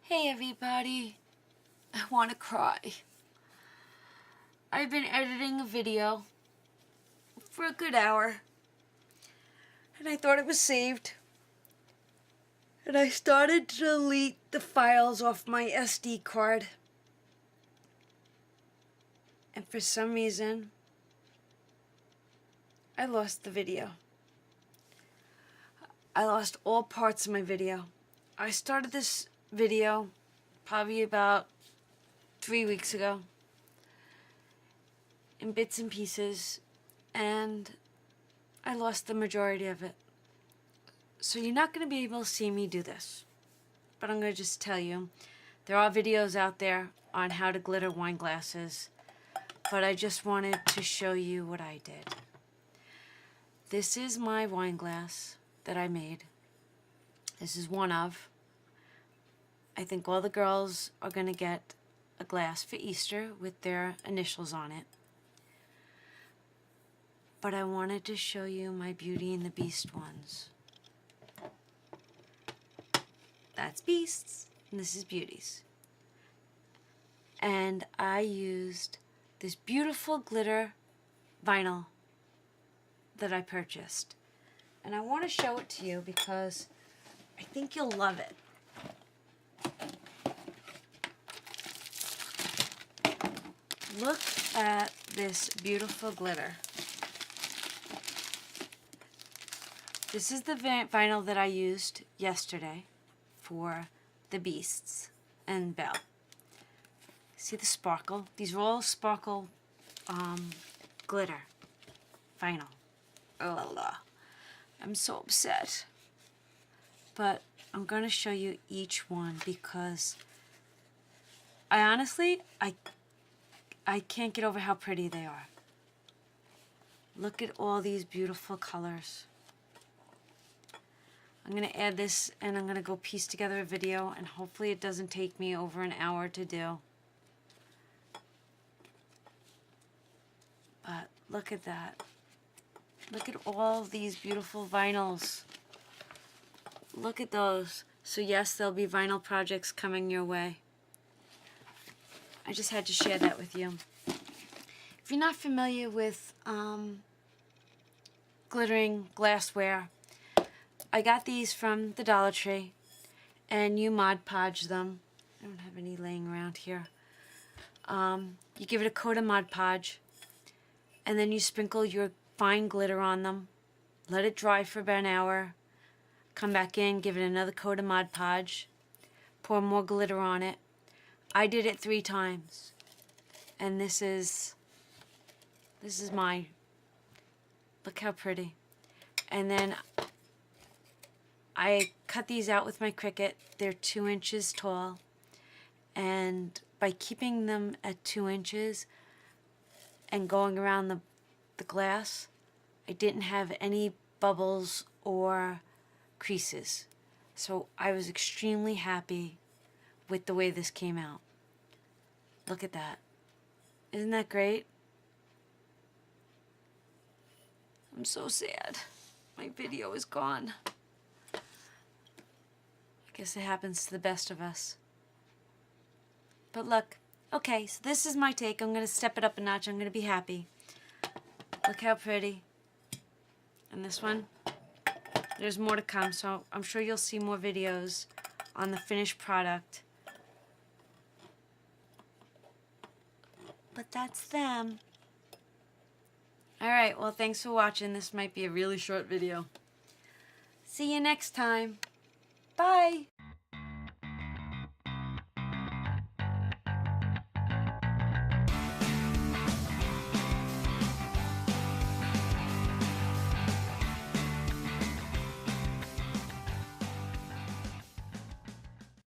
Hey everybody, I want to cry. I've been editing a video for a good hour and I thought it was saved. And I started to delete the files off my SD card. And for some reason, I lost the video. I lost all parts of my video. I started this video probably about 3 weeks ago in bits and pieces, and I lost the majority of it. So you're not going to be able to see me do this, but I'm going to just tell you there are videos out there on how to glitter wine glasses, but I just wanted to show you what I did. This is my wine glass that I made. This is one of. I think all the girls are going to get a glass for Easter with their initials on it. But I wanted to show you my Beauty and the Beast ones. That's Beasts, and this is Beauties. And I used this beautiful glitter vinyl that I purchased. And I want to show it to you because I think you'll love it. Look at this beautiful glitter. This is the vinyl that I used yesterday for the Beasts and Belle. See the sparkle? These are all sparkle glitter vinyl. Oh la la. I'm so upset. But I'm going to show you each one because I honestly, I can't get over how pretty they are. Look at all these beautiful colors. I'm going to add this and I'm going to go piece together a video, and hopefully it doesn't take me over an hour to do. But look at that. Look at all these beautiful vinyls. Look at those. So yes, there'll be vinyl projects coming your way. I just had to share that with you. If you're not familiar with glittering glassware, I got these from the Dollar Tree, and you Mod Podge them. I don't have any laying around here. You give it a coat of Mod Podge, and then you sprinkle your fine glitter on them. Let it dry for about an hour. Come back in, give it another coat of Mod Podge. Pour more glitter on it. I did it 3 times, and this is mine. Look how pretty. And then I cut these out with my Cricut. They're 2 inches tall, and by keeping them at 2 inches and going around the glass, I didn't have any bubbles or creases. So I was extremely happy with the way this came out. Look at that. Isn't that great? I'm so sad. My video is gone. I guess it happens to the best of us. But look. Okay, so this is my take. I'm going to step it up a notch. I'm going to be happy. Look how pretty. And this one, there's more to come, so I'm sure you'll see more videos on the finished product. But that's them. Alright, well, thanks for watching. This might be a really short video. See you next time. Bye!